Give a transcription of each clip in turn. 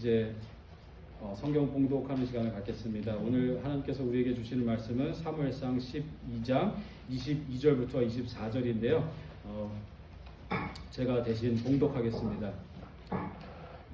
이제 성경 봉독하는 시간을 갖겠습니다. 오늘 하나님께서 우리에게 주시는 말씀은 사무엘상 12장 22절부터 24절인데요. 제가 대신 봉독하겠습니다.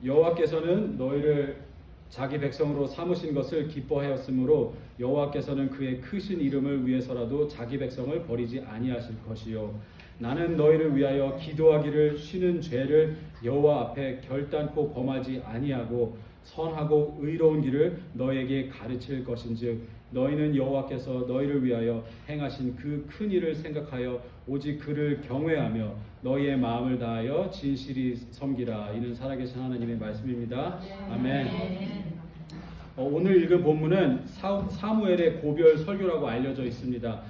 여호와께서는 너희를 자기 백성으로 삼으신 것을 기뻐하였으므로 여호와께서는 그의 크신 이름을 위해서라도 자기 백성을 버리지 아니하실 것이요 나는 너희를 위하여 기도하기를 쉬는 죄를 여호와 앞에 결단코 범하지 아니하고 선하고 의로운 길을 너희에게 가르칠 것인즉 너희는 여호와께서 너희를 위하여 행하신 그 큰 일을 생각하여 오직 그를 경외하며 너희의 마음을 다하여 진실히 섬기라. 이는 살아계신 하나님의 말씀입니다. 아멘. 오늘 읽은 본문은 사무엘의 고별 설교라고 알려져 있습니다.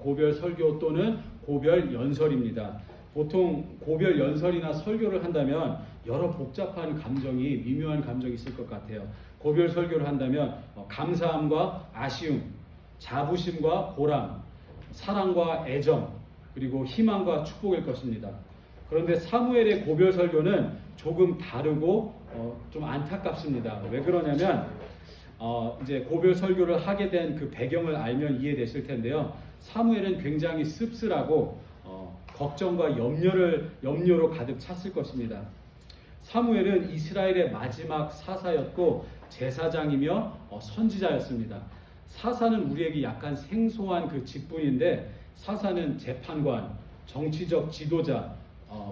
고별 설교 또는 고별 연설입니다. 보통 고별 연설이나 설교를 한다면 여러 복잡한 감정이, 미묘한 감정이 있을 것 같아요. 고별 설교를 한다면 감사함과 아쉬움, 자부심과 보람, 사랑과 애정, 그리고 희망과 축복일 것입니다. 그런데 사무엘의 고별 설교는 조금 다르고 좀 안타깝습니다. 왜 그러냐면 이제 고별 설교를 하게 된 그 배경을 알면 이해되실 텐데요. 사무엘은 굉장히 씁쓸하고 걱정과 염려로 가득 찼을 것입니다. 사무엘은 이스라엘의 마지막 사사였고 제사장이며 선지자였습니다. 사사는 우리에게 약간 생소한 그 직분인데 사사는 재판관, 정치적 지도자,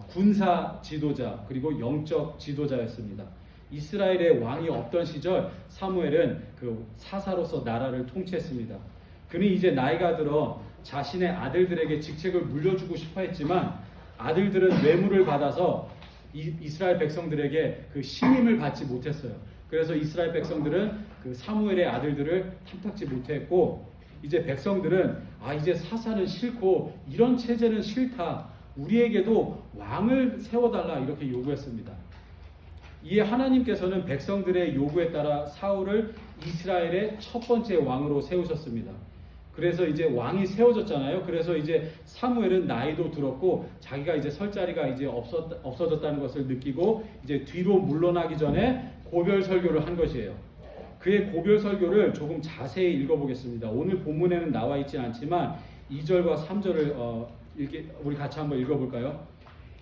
군사 지도자, 그리고 영적 지도자였습니다. 이스라엘의 왕이 없던 시절 사무엘은 그 사사로서 나라를 통치했습니다. 그는 이제 나이가 들어 자신의 아들들에게 직책을 물려주고 싶어 했지만 아들들은 뇌물을 받아서 이스라엘 백성들에게 그 신임을 받지 못했어요. 그래서 이스라엘 백성들은 그 사무엘의 아들들을 탐탁지 못했고 이제 백성들은 이제 사사는 싫고 이런 체제는 싫다. 우리에게도 왕을 세워달라 이렇게 요구했습니다. 이에 하나님께서는 백성들의 요구에 따라 사울을 이스라엘의 첫 번째 왕으로 세우셨습니다. 그래서 이제 왕이 세워졌잖아요. 그래서 이제 사무엘은 나이도 들었고 자기가 이제 설 자리가 이제 없어졌다는 것을 느끼고 이제 뒤로 물러나기 전에 고별 설교를 한 것이에요. 그의 고별 설교를 조금 자세히 읽어보겠습니다. 오늘 본문에는 나와 있지 않지만 2절과 3절을 우리 같이 한번 읽어볼까요?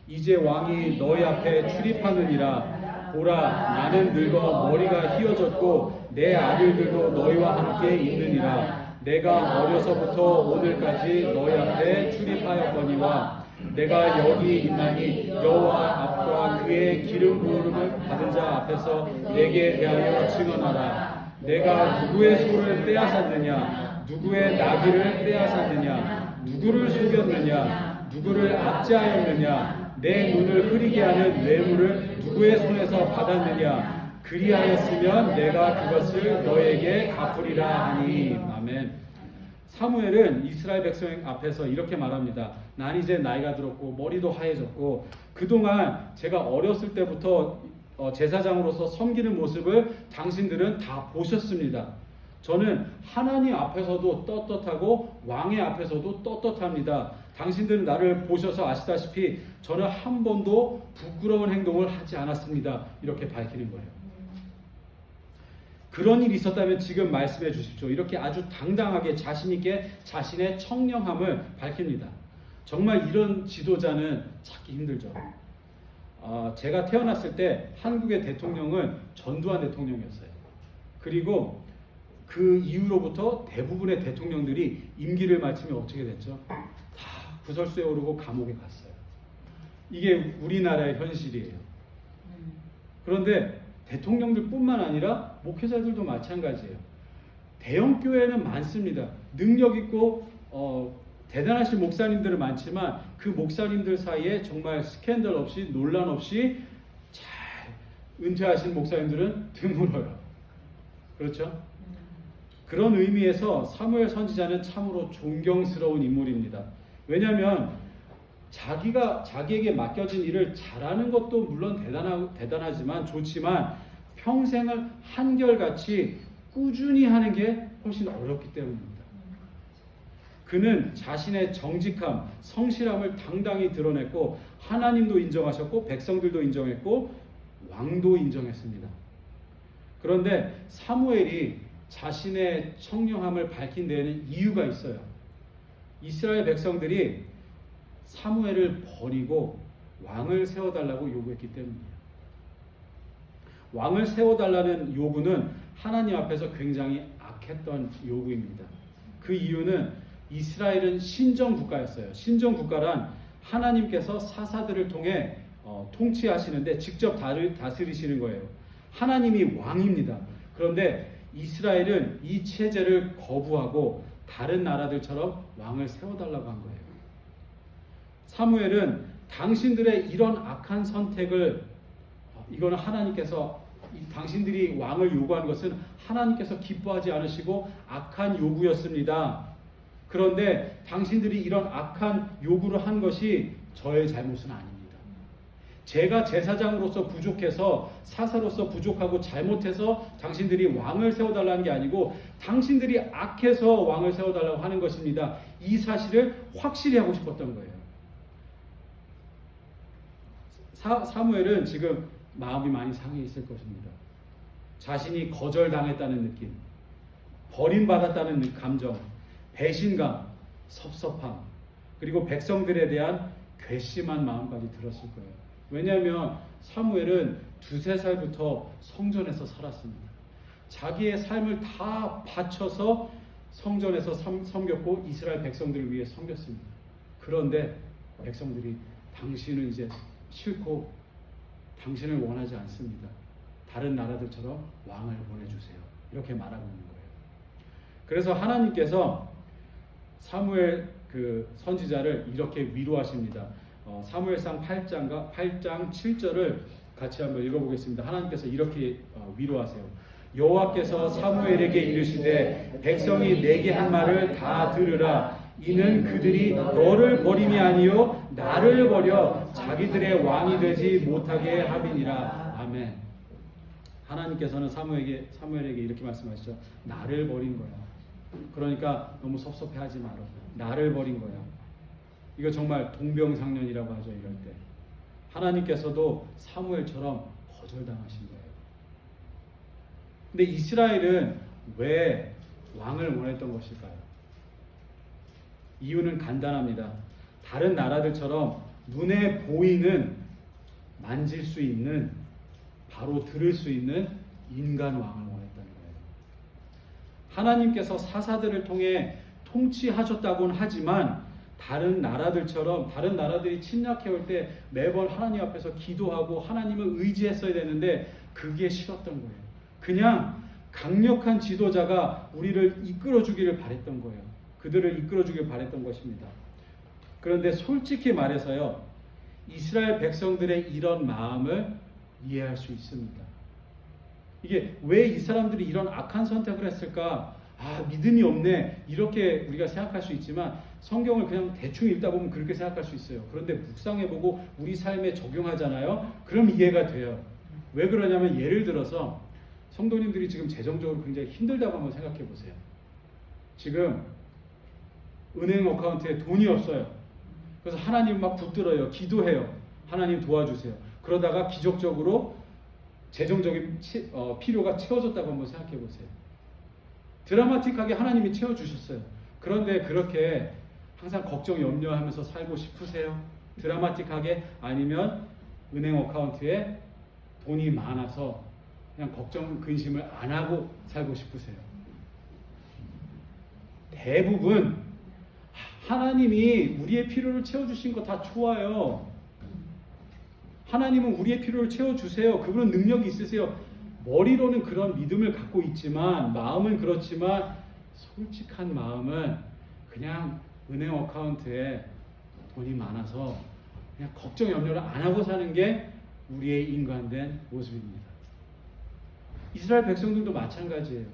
이제 왕이 너희 앞에 출입하느니라. 보라, 나는 늙어 머리가 휘어졌고 내 아들들도 너희와 함께 있느니라. 내가 어려서부터 오늘까지 너희 앞에 출입하였거니와 내가 여기 있나니 여호와 앞과 그의 기름 부음을 받은 자 앞에서 내게 대하여 증언하라. 내가 누구의 소를 빼앗았느냐, 누구의 나귀를 빼앗았느냐, 누구를 속였느냐, 누구를 압제하였느냐, 내 눈을 흐리게 하는 뇌물을 누구의 손에서 받았느냐. 그리하였으면 내가 그것을 너에게 갚으리라 하니. 아멘. 사무엘은 이스라엘 백성 앞에서 이렇게 말합니다. 난 이제 나이가 들었고 머리도 하얘졌고 그동안 제가 어렸을 때부터 제사장으로서 섬기는 모습을 당신들은 다 보셨습니다. 저는 하나님 앞에서도 떳떳하고 왕의 앞에서도 떳떳합니다. 당신들은 나를 보셔서 아시다시피 저는 한 번도 부끄러운 행동을 하지 않았습니다. 이렇게 밝히는 거예요. 그런 일이 있었다면 지금 말씀해 주십시오. 이렇게 아주 당당하게 자신있게 자신의 청렴함을 밝힙니다. 정말 이런 지도자는 찾기 힘들죠. 제가 태어났을 때 한국의 대통령은 전두환 대통령이었어요. 그리고 그 이후로부터 대부분의 대통령들이 임기를 마치면 어떻게 됐죠? 다 구설수에 오르고 감옥에 갔어요. 이게 우리나라의 현실이에요. 그런데 대통령들뿐만 아니라 목회자들도 마찬가지예요. 대형 교회는 많습니다. 능력 있고 대단하신 목사님들은 많지만 그 목사님들 사이에 정말 스캔들 없이 논란 없이 잘 은퇴하신 목사님들은 드물어요. 그렇죠? 그런 의미에서 사무엘 선지자는 참으로 존경스러운 인물입니다. 왜냐하면 자기에게 맡겨진 일을 잘하는 것도 물론 대단하지만 좋지만 평생을 한결같이 꾸준히 하는 게 훨씬 어렵기 때문입니다. 그는 자신의 정직함, 성실함을 당당히 드러냈고 하나님도 인정하셨고 백성들도 인정했고 왕도 인정했습니다. 그런데 사무엘이 자신의 청령함을 밝힌 데에는 이유가 있어요. 이스라엘 백성들이 사무엘을 버리고 왕을 세워달라고 요구했기 때문이에요. 왕을 세워달라는 요구는 하나님 앞에서 굉장히 악했던 요구입니다. 그 이유는 이스라엘은 신정국가였어요. 신정국가란 하나님께서 사사들을 통해 통치하시는데 직접 다스리시는 거예요. 하나님이 왕입니다. 그런데 이스라엘은 이 체제를 거부하고 다른 나라들처럼 왕을 세워달라고 한 거예요. 사무엘은 당신들의 이런 악한 선택을, 이거는 하나님께서, 당신들이 왕을 요구한 것은 하나님께서 기뻐하지 않으시고 악한 요구였습니다. 그런데 당신들이 이런 악한 요구를 한 것이 저의 잘못은 아닙니다. 제가 제사장으로서 부족해서, 사사로서 부족하고 잘못해서 당신들이 왕을 세워달라는 게 아니고 당신들이 악해서 왕을 세워달라고 하는 것입니다. 이 사실을 확실히 하고 싶었던 거예요. 사무엘은 지금 마음이 많이 상해 있을 것입니다. 자신이 거절당했다는 느낌, 버림받았다는 감정, 배신감, 섭섭함, 그리고 백성들에 대한 괘씸한 마음까지 들었을 거예요. 왜냐하면 사무엘은 2~3살부터 성전에서 살았습니다. 자기의 삶을 다 바쳐서 성전에서 섬겼고 이스라엘 백성들을 위해 섬겼습니다. 그런데 백성들이 당신은 이제 싫고 당신을 원하지 않습니다. 다른 나라들처럼 왕을 보내주세요. 이렇게 말하고 있는 거예요. 그래서 하나님께서 사무엘 선지자를 이렇게 위로하십니다. 사무엘상 8장 7절을 같이 한번 읽어보겠습니다. 하나님께서 이렇게 위로하세요. 여호와께서 사무엘에게 이르시되 백성이 내게 한 말을 다 들으라. 이는 그들이 너를 버림이 아니요 나를 버려 자기들의 왕이 되지 못하게 함이니라. 아멘. 하나님께서는 사무엘에게 이렇게 말씀하시죠. 나를 버린 거야. 그러니까 너무 섭섭해하지 마라. 나를 버린 거야. 이거 정말 동병상련이라고 하죠. 이럴 때 하나님께서도 사무엘처럼 거절당하신 거예요. 근데 이스라엘은 왜 왕을 원했던 것일까요? 이유는 간단합니다. 다른 나라들처럼 눈에 보이는, 만질 수 있는, 바로 들을 수 있는 인간 왕을 원했다는 거예요. 하나님께서 사사들을 통해 통치하셨다고는 하지만 다른 나라들처럼, 다른 나라들이 침략해올 때 매번 하나님 앞에서 기도하고 하나님을 의지했어야 되는데 그게 싫었던 거예요. 그냥 강력한 지도자가 우리를 이끌어주기를 바랬던 거예요. 그들을 이끌어주길 바랬던 것입니다. 그런데 솔직히 말해서요, 이스라엘 백성들의 이런 마음을 이해할 수 있습니다. 이게 왜 이 사람들이 이런 악한 선택을 했을까? 믿음이 없네, 이렇게 우리가 생각할 수 있지만 성경을 그냥 대충 읽다 보면 그렇게 생각할 수 있어요. 그런데 묵상해보고 우리 삶에 적용하잖아요. 그럼 이해가 돼요. 왜 그러냐면, 예를 들어서 성도님들이 지금 재정적으로 굉장히 힘들다고 한번 생각해 보세요. 지금 은행 어카운트에 돈이 없어요. 그래서 하나님 막 붙들어요. 기도해요. 하나님 도와주세요. 그러다가 기적적으로 재정적인 필요가 채워졌다고 한번 생각해 보세요. 드라마틱하게 하나님이 채워주셨어요. 그런데 그렇게 항상 걱정, 염려하면서 살고 싶으세요? 드라마틱하게? 아니면 은행 어카운트에 돈이 많아서 그냥 걱정, 근심을 안 하고 살고 싶으세요? 대부분 하나님이 우리의 필요를 채워주신 거 다 좋아요. 하나님은 우리의 필요를 채워주세요. 그분은 능력이 있으세요. 머리로는 그런 믿음을 갖고 있지만, 마음은 그렇지만 솔직한 마음은 그냥 은행 어카운트에 돈이 많아서 그냥 걱정, 염려를 안 하고 사는 게 우리의 인간된 모습입니다. 이스라엘 백성들도 마찬가지예요.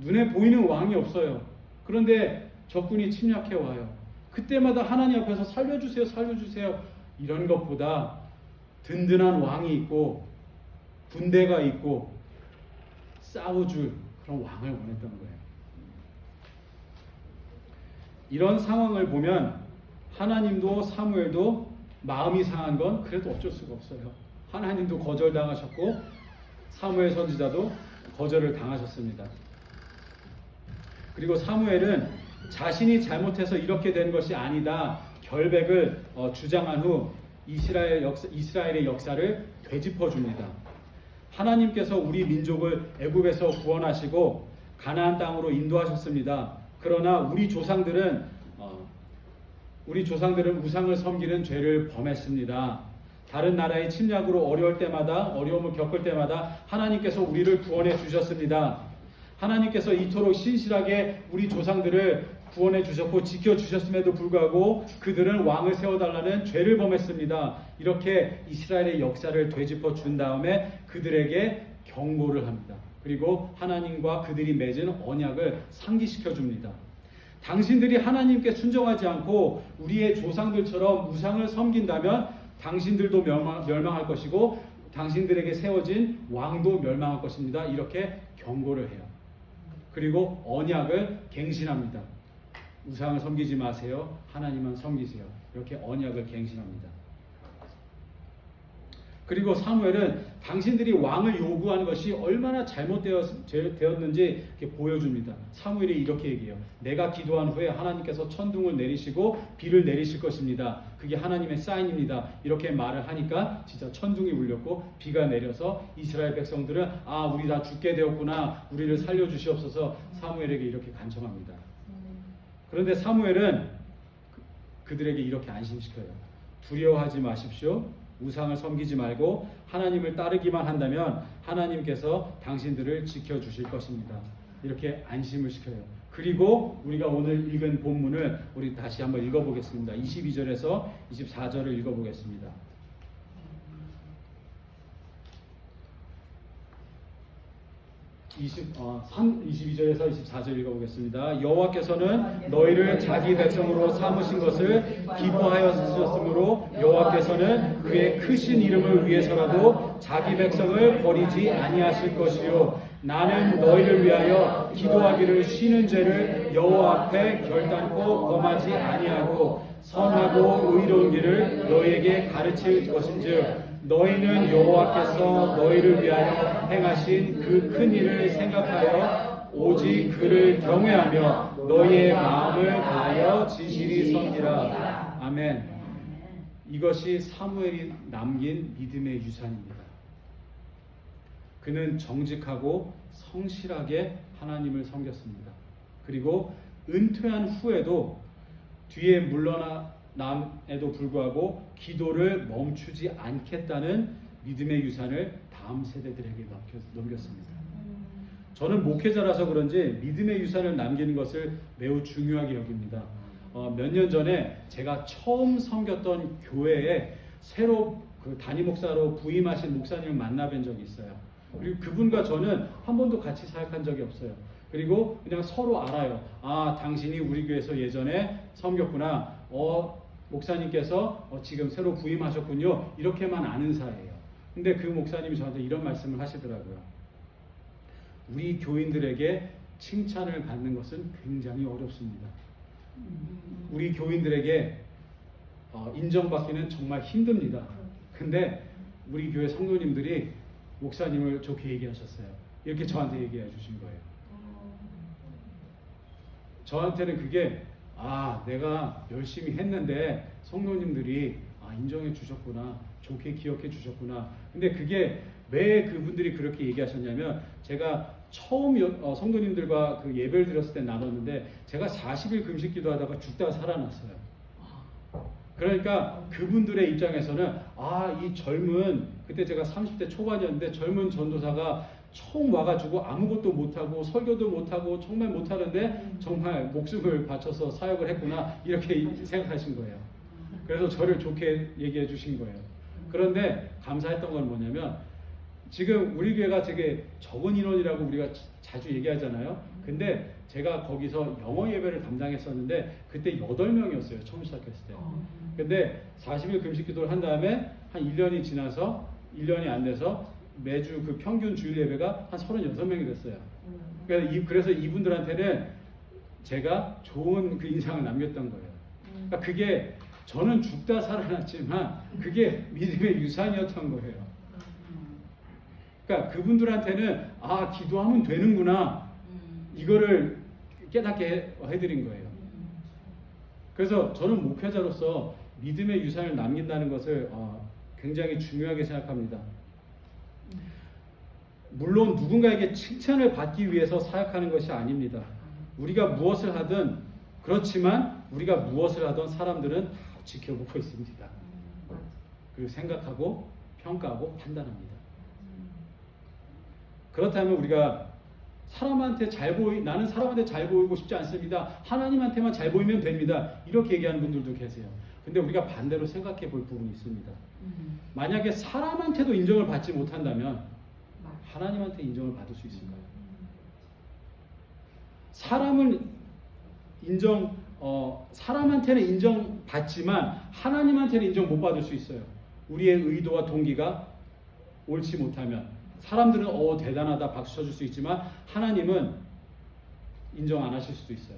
눈에 보이는 왕이 없어요. 그런데 적군이 침략해 와요. 그때마다 하나님 앞에서 살려주세요, 살려주세요, 이런 것보다 든든한 왕이 있고 군대가 있고 싸워줄 그런 왕을 원했던 거예요. 이런 상황을 보면 하나님도 사무엘도 마음이 상한 건 그래도 어쩔 수가 없어요. 하나님도 거절당하셨고 사무엘 선지자도 거절을 당하셨습니다. 그리고 사무엘은 자신이 잘못해서 이렇게 된 것이 아니다 결백을 주장한 후 이스라엘의 역사를 되짚어 줍니다. 하나님께서 우리 민족을 애굽에서 구원하시고 가나안 땅으로 인도하셨습니다. 그러나 우리 조상들은 우상을 섬기는 죄를 범했습니다. 다른 나라의 침략으로 어려움을 겪을 때마다 하나님께서 우리를 구원해 주셨습니다. 하나님께서 이토록 신실하게 우리 조상들을 구원해 주셨고 지켜 주셨음에도 불구하고 그들은 왕을 세워달라는 죄를 범했습니다. 이렇게 이스라엘의 역사를 되짚어 준 다음에 그들에게 경고를 합니다. 그리고 하나님과 그들이 맺은 언약을 상기시켜 줍니다. 당신들이 하나님께 순종하지 않고 우리의 조상들처럼 우상을 섬긴다면 당신들도 멸망할 것이고 당신들에게 세워진 왕도 멸망할 것입니다. 이렇게 경고를 해요. 그리고 언약을 갱신합니다. 우상을 섬기지 마세요. 하나님만 섬기세요. 이렇게 언약을 갱신합니다. 그리고 사무엘은 당신들이 왕을 요구한 것이 얼마나 잘못되었는지 이렇게 보여줍니다. 사무엘이 이렇게 얘기해요. 내가 기도한 후에 하나님께서 천둥을 내리시고 비를 내리실 것입니다. 그게 하나님의 사인입니다. 이렇게 말을 하니까 진짜 천둥이 울렸고 비가 내려서 이스라엘 백성들은 우리 다 죽게 되었구나. 우리를 살려주시옵소서 사무엘에게 이렇게 간청합니다. 그런데 사무엘은 그들에게 이렇게 안심시켜요. 두려워하지 마십시오. 우상을 섬기지 말고 하나님을 따르기만 한다면 하나님께서 당신들을 지켜주실 것입니다. 이렇게 안심을 시켜요. 그리고 우리가 오늘 읽은 본문을 우리 다시 한번 읽어보겠습니다. 22절에서 24절을 읽어보겠습니다. 22절에서 24절 읽어보겠습니다. 여호와께서는 너희를 자기 백성으로 삼으신 것을 기뻐하였으므로 여호와께서는 그의 크신 이름을 위해서라도 자기 백성을 버리지 아니하실 것이요 나는 너희를 위하여 기도하기를 쉬는 죄를 여호와 앞에 결단코 범하지 아니하고 선하고 의로운 길을 너희에게 가르칠 것인즉 너희는 여호와께서 너희를 위하여 행하신 그 큰 일을 생각하여 오직 그를 경외하며 너희의 마음을 다하여 진실이 섬기라. 아멘. 이것이 사무엘이 남긴 믿음의 유산입니다. 그는 정직하고 성실하게 하나님을 섬겼습니다. 그리고 은퇴한 후에도 뒤에 물러남에도 불구하고 기도를 멈추지 않겠다는 믿음의 유산을 다음 세대들에게 넘겼습니다. 저는 목회자라서 그런지 믿음의 유산을 남기는 것을 매우 중요하게 여깁니다. 몇 년 전에 제가 처음 섬겼던 교회에 새로 담임 목사로 부임하신 목사님을 만나뵌 적이 있어요. 그리고 그분과 저는 한 번도 같이 사역한 적이 없어요. 그리고 그냥 서로 알아요. 당신이 우리 교회에서 예전에 섬겼구나. 목사님께서 지금 새로 부임하셨군요. 이렇게만 아는 사이예요. 근데 그 목사님이 저한테 이런 말씀을 하시더라고요. 우리 교인들에게 칭찬을 받는 것은 굉장히 어렵습니다. 우리 교인들에게 인정받기는 정말 힘듭니다. 근데 우리 교회 성도님들이 목사님을 좋게 얘기하셨어요. 이렇게 저한테 얘기해 주신 거예요. 저한테는 그게 내가 열심히 했는데 성도님들이 인정해 주셨구나, 좋게 기억해 주셨구나. 근데 그게 왜 그분들이 그렇게 얘기하셨냐면 제가 처음 성도님들과 그 예배를 드렸을 때 나눴는데 제가 40일 금식 기도하다가 죽다가 살아났어요. 그러니까 그분들의 입장에서는 이 젊은, 그때 제가 30대 초반이었는데 젊은 전도사가 처음 와가지고 아무것도 못하고 설교도 못하고 정말 못하는데 정말 목숨을 바쳐서 사역을 했구나, 이렇게 생각하신 거예요. 그래서 저를 좋게 얘기해 주신 거예요. 그런데 감사했던 건 뭐냐면 지금 우리 교회가 되게 적은 인원이라고 우리가 자주 얘기하잖아요. 근데 제가 거기서 영어 예배를 담당했었는데 그때 8명이었어요. 처음 시작했을 때. 근데 40일 금식 기도를 한 다음에 한 1년이 지나서 1년이 안 돼서 매주 그 평균 주일 예배가 한 36명이 됐어요. 그래서 이분들한테는 제가 좋은 그 인상을 남겼던 거예요. 그러니까 그게 저는 죽다 살아났지만 그게 믿음의 유산이었던 거예요. 그러니까 그분들한테는 기도하면 되는구나 이거를 깨닫게 해드린 거예요. 그래서 저는 목회자로서 믿음의 유산을 남긴다는 것을 굉장히 중요하게 생각합니다. 물론 누군가에게 칭찬을 받기 위해서 사역하는 것이 아닙니다. 우리가 무엇을 하든 그렇지만 우리가 무엇을 하든 사람들은 다 지켜보고 있습니다. 그리고 생각하고 평가하고 판단합니다. 그렇다면 우리가 나는 사람한테 잘 보이고 싶지 않습니다. 하나님한테만 잘 보이면 됩니다. 이렇게 얘기하는 분들도 계세요. 근데 우리가 반대로 생각해 볼 부분이 있습니다. 만약에 사람한테도 인정을 받지 못한다면 하나님한테 인정을 받을 수 있을까요? 사람한테는 인정받지만 하나님한테는 인정 못 받을 수 있어요. 우리의 의도와 동기가 옳지 못하면 사람들은 대단하다 박수 쳐줄 수 있지만 하나님은 인정 안 하실 수도 있어요.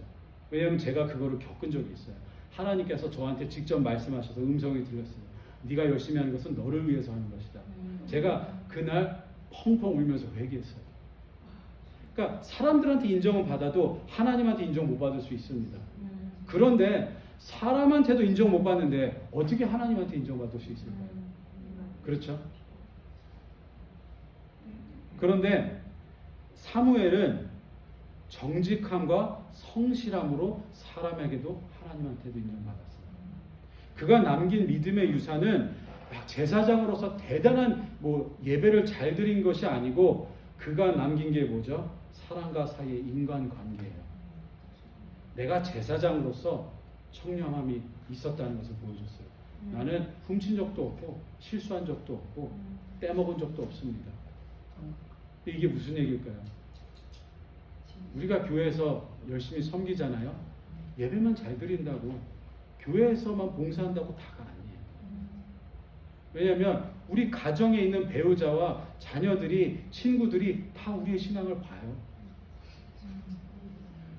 왜냐하면 제가 그거를 겪은 적이 있어요. 하나님께서 저한테 직접 말씀하셔서 음성이 들렸어요. 네가 열심히 하는 것은 너를 위해서 하는 것이다. 제가 그날 펑펑 울면서 회개했어요. 그러니까 사람들한테 인정은 받아도 하나님한테 인정 못 받을 수 있습니다. 그런데 사람한테도 인정 못 받는데 어떻게 하나님한테 인정받을 수 있을까요? 그렇죠? 그런데 사무엘은 정직함과 성실함으로 사람에게도 하나님한테도 인정받았어요. 그가 남긴 믿음의 유산은 제사장으로서 대단한 예배를 잘 드린 것이 아니고 그가 남긴 게 뭐죠? 사람과 사이의 인간관계예요. 내가 제사장으로서 청렴함이 있었다는 것을 보여줬어요. 나는 훔친 적도 없고 실수한 적도 없고 떼먹은 적도 없습니다. 이게 무슨 얘기일까요? 우리가 교회에서 열심히 섬기잖아요. 예배만 잘 드린다고 교회에서만 봉사한다고 다가 아니에요. 왜냐하면 우리 가정에 있는 배우자와 자녀들이 친구들이 다 우리의 신앙을 봐요.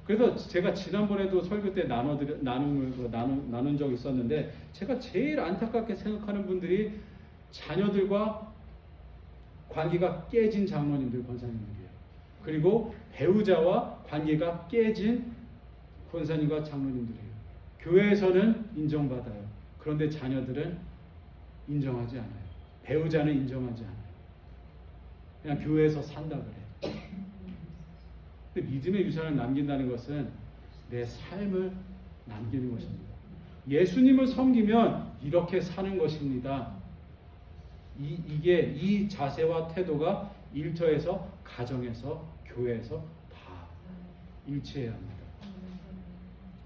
그래서 제가 지난번에도 설교 때 나눈 적이 있었는데 제가 제일 안타깝게 생각하는 분들이 자녀들과 관계가 깨진 장로님들, 권사님들이에요. 그리고 배우자와 관계가 깨진 권사님과 장로님들이에요. 교회에서는 인정받아요. 그런데 자녀들은 인정하지 않아요. 배우자는 인정하지 않아요. 그냥 교회에서 산다 그래요. 근데 믿음의 유산을 남긴다는 것은 내 삶을 남기는 것입니다. 예수님을 섬기면 이렇게 사는 것입니다. 이 자세와 태도가 일터에서, 가정에서, 교회에서 다 일치해야 합니다.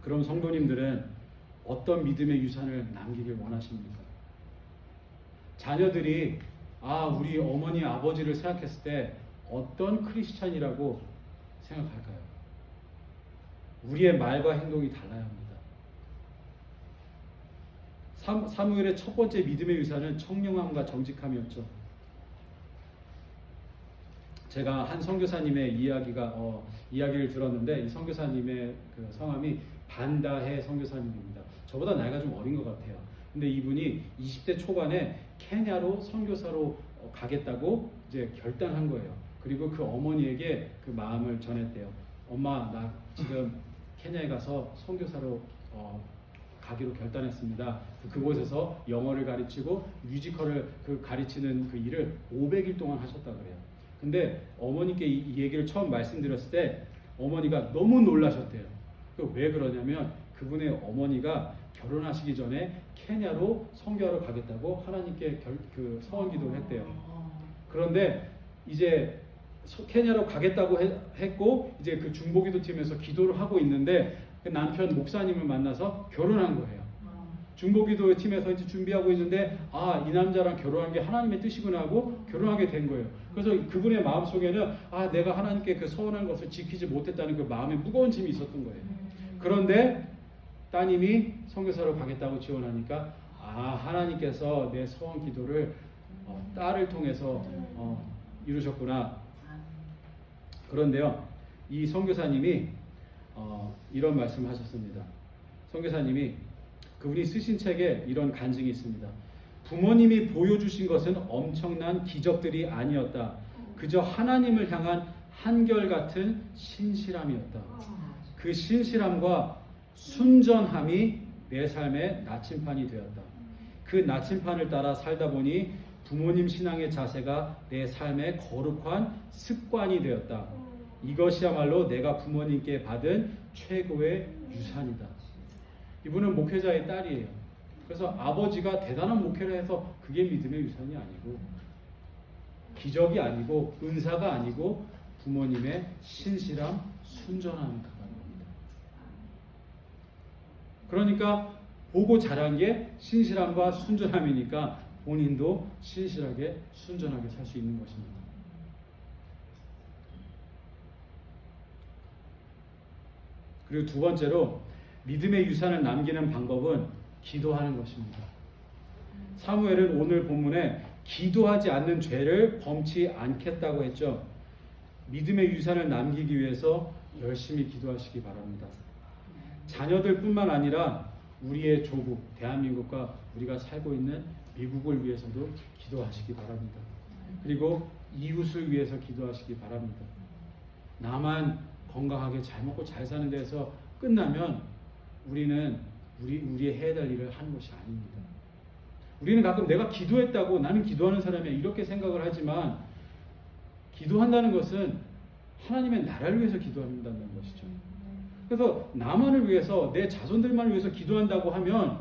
그럼 성도님들은 어떤 믿음의 유산을 남기길 원하십니까? 자녀들이 우리 어머니 아버지를 생각했을 때 어떤 크리스찬이라고 생각할까요? 우리의 말과 행동이 달라야 합니다. 사무엘의 첫 번째 믿음의 유산은 청렴함과 정직함이었죠. 제가 한 선교사님의 이야기를 들었는데 이 선교사님의 그 성함이 반다해 선교사님입니다. 저보다 나이가 좀 어린 것 같아요. 근데 이분이 20대 초반에 케냐로 선교사로 가겠다고 이제 결단한 거예요. 그리고 그 어머니에게 그 마음을 전했대요. 엄마, 나 지금 케냐에 가서 선교사로 가기로 결단했습니다. 그곳에서 영어를 가르치고 뮤지컬을 가르치는 그 일을 500일 동안 하셨다 그래요. 근데 어머니께 이 얘기를 처음 말씀드렸을 때 어머니가 너무 놀라셨대요. 왜 그러냐면 그분의 어머니가 결혼하시기 전에 케냐로 선교하러 가겠다고 하나님께 서원 기도를 했대요. 그런데 이제 케냐로 가겠다고 했고 이제 그 중보기도 팀에서 기도를 하고 있는데 그 남편 목사님을 만나서 결혼한 거예요. 중보기도 팀에서 이제 준비하고 있는데 이 남자랑 결혼한 게 하나님의 뜻이구나 하고 결혼하게 된 거예요. 그래서 그분의 마음속에는 내가 하나님께 그 서원한 것을 지키지 못했다는 그 마음의 무거운 짐이 있었던 거예요. 그런데 따님이 선교사로 가겠다고 지원하니까 하나님께서 내 서원 기도를 딸을 통해서 이루셨구나. 그런데요, 이 선교사님이 이런 말씀을 하셨습니다. 선교사님이 그분이 쓰신 책에 이런 간증이 있습니다. 부모님이 보여주신 것은 엄청난 기적들이 아니었다. 그저 하나님을 향한 한결같은 신실함이었다. 그 신실함과 순전함이 내 삶의 나침판이 되었다. 그 나침판을 따라 살다 보니 부모님 신앙의 자세가 내 삶의 거룩한 습관이 되었다. 이것이야말로 내가 부모님께 받은 최고의 유산이다. 이분은 목회자의 딸이에요. 그래서 아버지가 대단한 목회를 해서 그게 믿음의 유산이 아니고, 기적이 아니고, 은사가 아니고, 부모님의 신실함, 순전함이 그거는 겁니다. 그러니까 보고 자란 게 신실함과 순전함이니까 본인도 신실하게, 순전하게 살 수 있는 것입니다. 그리고 두 번째로 믿음의 유산을 남기는 방법은 기도하는 것입니다. 사무엘은 오늘 본문에 기도하지 않는 죄를 범치 않겠다고 했죠. 믿음의 유산을 남기기 위해서 열심히 기도하시기 바랍니다. 자녀들뿐만 아니라 우리의 조국, 대한민국과 우리가 살고 있는 미국을 위해서도 기도하시기 바랍니다. 그리고 이웃을 위해서 기도하시기 바랍니다. 나만 건강하게 잘 먹고 잘 사는 데서 끝나면 우리는 우리의 해야 될 일을 하는 것이 아닙니다. 우리는 가끔 내가 기도했다고 나는 기도하는 사람이야 이렇게 생각을 하지만, 기도한다는 것은 하나님의 나라를 위해서 기도한다는 것이죠. 그래서 나만을 위해서, 내 자손들만을 위해서 기도한다고 하면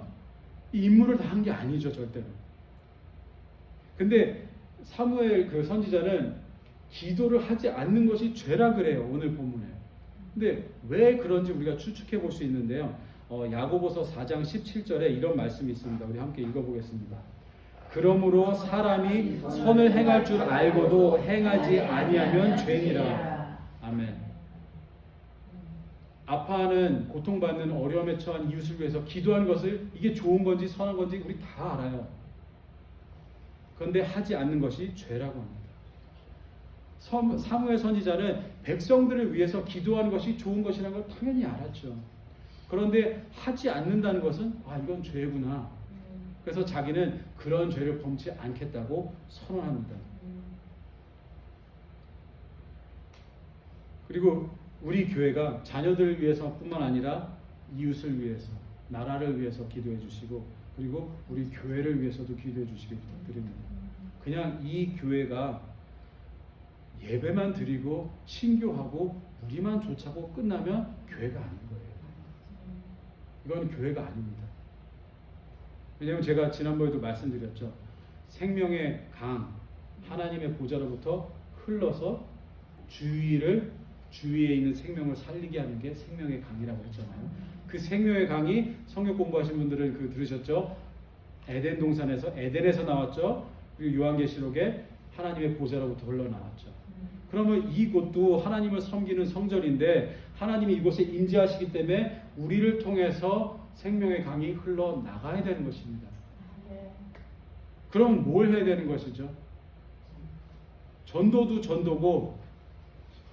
이 임무를 다 한 게 아니죠, 절대로. 근데 사무엘 그 선지자는 기도를 하지 않는 것이 죄라 그래요, 오늘 본문에. 근데 왜 그런지 우리가 추측해 볼 수 있는데요. 야고보서 4장 17절에 이런 말씀이 있습니다. 우리 함께 읽어보겠습니다. 그러므로 사람이 선을 행할 줄 알고도 행하지 아니하면 죄니라. 아멘. 아파하는, 고통받는, 어려움에 처한 이웃을 위해서 기도하는 것을, 이게 좋은 건지 선한 건지 우리 다 알아요. 그런데 하지 않는 것이 죄라고 합니다. 사무엘 선지자는 백성들을 위해서 기도하는 것이 좋은 것이라는 걸 당연히 알았죠. 그런데 하지 않는다는 것은 이건 죄구나. 그래서 자기는 그런 죄를 범치 않겠다고 선언합니다. 그리고 우리 교회가 자녀들을 위해서뿐만 아니라 이웃을 위해서, 나라를 위해서 기도해 주시고, 그리고 우리 교회를 위해서도 기도해 주시기 부탁드립니다. 그냥 이 교회가 예배만 드리고 친교하고 우리만 조차고 끝나면 교회가 아닌 거예요. 이건 교회가 아닙니다. 왜냐하면 제가 지난번에도 말씀드렸죠. 생명의 강, 하나님의 보좌로부터 흘러서 주위에 있는 생명을 살리게 하는 게 생명의 강이라고 했잖아요. 그 생명의 강이 성경 공부하신 분들은 들으셨죠? 에덴 동산에서, 에덴에서 나왔죠. 그리고 요한계시록에 하나님의 보좌로부터 흘러나왔죠. 그러면 이곳도 하나님을 섬기는 성전인데 하나님이 이곳에 임재하시기 때문에 우리를 통해서 생명의 강이 흘러나가야 되는 것입니다. 그럼 뭘 해야 되는 것이죠? 전도도 전도고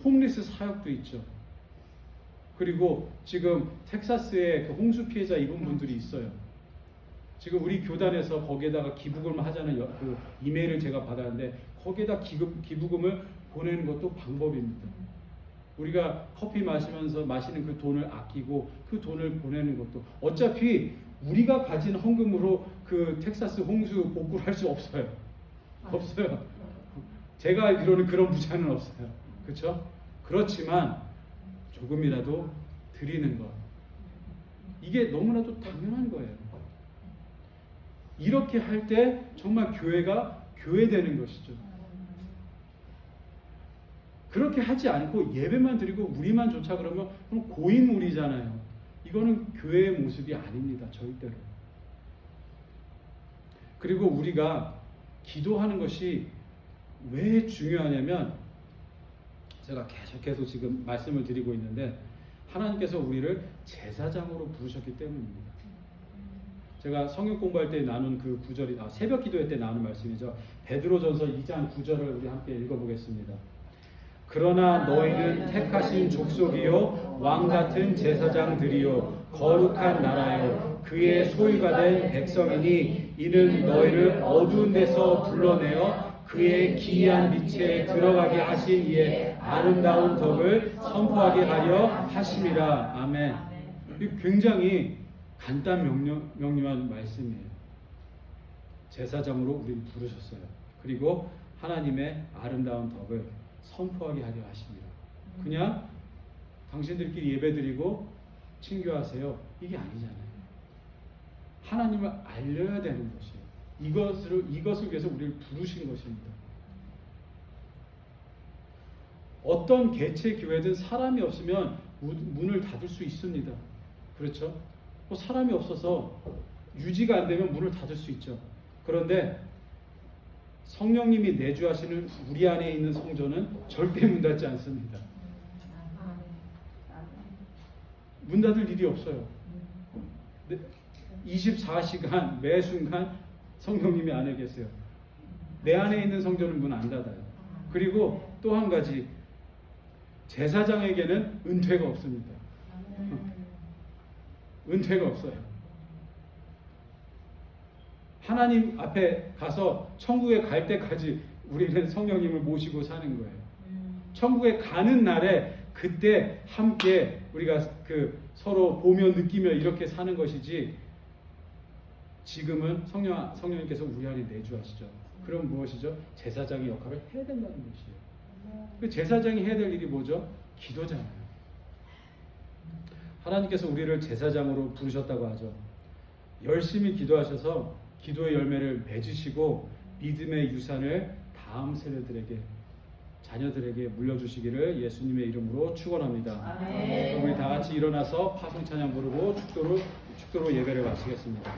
홈리스 사역도 있죠. 그리고 지금 텍사스에 그 홍수 피해자 입은 분들이 있어요. 지금 우리 교단에서 거기에다가 기부금을 하자는 그 이메일을 제가 받았는데 거기에다 기부금을 보내는 것도 방법입니다. 우리가 커피 마시면서 마시는 그 돈을 아끼고 그 돈을 보내는 것도, 어차피 우리가 가진 헌금으로 그 텍사스 홍수 복구를 할 수 없어요. 없어요. 제가 알기로는 그런 부자는 없어요. 그렇죠? 그렇지만 조금이라도 드리는 것, 이게 너무나도 당연한 거예요. 이렇게 할 때 정말 교회가 교회되는 것이죠. 그렇게 하지 않고 예배만 드리고 우리만 좋자 그러면 그럼 고인물이잖아요. 이거는 교회의 모습이 아닙니다. 절대로. 그리고 우리가 기도하는 것이 왜 중요하냐면, 제가 계속해서 지금 말씀을 드리고 있는데 하나님께서 우리를 제사장으로 부르셨기 때문입니다. 제가 성경 공부할 때 나눈 그 구절이 새벽 기도회 때 나눈 말씀이죠. 베드로전서 2장 9절을 우리 함께 읽어보겠습니다. 그러나 너희는 택하신 족속이요 왕같은 제사장들이요 거룩한 나라요 그의 소유가 된 백성이니 이는 너희를 어두운 데서 불러내어 그의 기이한 빛에 들어가게 하신 이의 아름다운 덕을 선포하게 하려 하심이라. 아멘. 굉장히 간단 명료한 말씀이에요. 제사장으로 우리를 부르셨어요. 그리고 하나님의 아름다운 덕을 선포하게 하려 하십니다. 그냥 당신들끼리 예배드리고 친교하세요, 이게 아니잖아요. 하나님을 알려야 되는 것이에요. 이것을 위해서 우리를 부르신 것입니다. 어떤 개체 교회든 사람이 없으면 문을 닫을 수 있습니다. 그렇죠? 사람이 없어서 유지가 안 되면 문을 닫을 수 있죠. 그런데 성령님이 내주하시는 우리 안에 있는 성전은 절대 문 닫지 않습니다. 문 닫을 일이 없어요. 24시간 매 순간 성령님이 안에 계세요. 내 안에 있는 성전은 문 안 닫아요. 그리고 또 한 가지, 제사장에게는 은퇴가 없습니다. 은퇴가 없어요. 하나님 앞에 가서 천국에 갈 때까지 우리는 성령님을 모시고 사는 거예요. 천국에 가는 날에 그때 함께 우리가 서로 보며 느끼며 이렇게 사는 것이지, 지금은 성령님께서 우리 안에 내주하시죠. 그럼 무엇이죠? 제사장의 역할을 해야 된다는 것이에요. 그 제사장이 해야 될 일이 뭐죠? 기도잖아요. 하나님께서 우리를 제사장으로 부르셨다고 하죠. 열심히 기도하셔서 기도의 열매를 맺으시고 믿음의 유산을 다음 세대들에게, 자녀들에게 물려주시기를 예수님의 이름으로 축원합니다. 그럼 우리 다 같이 일어나서 파송 찬양 부르고 축도로 예배를 마치겠습니다.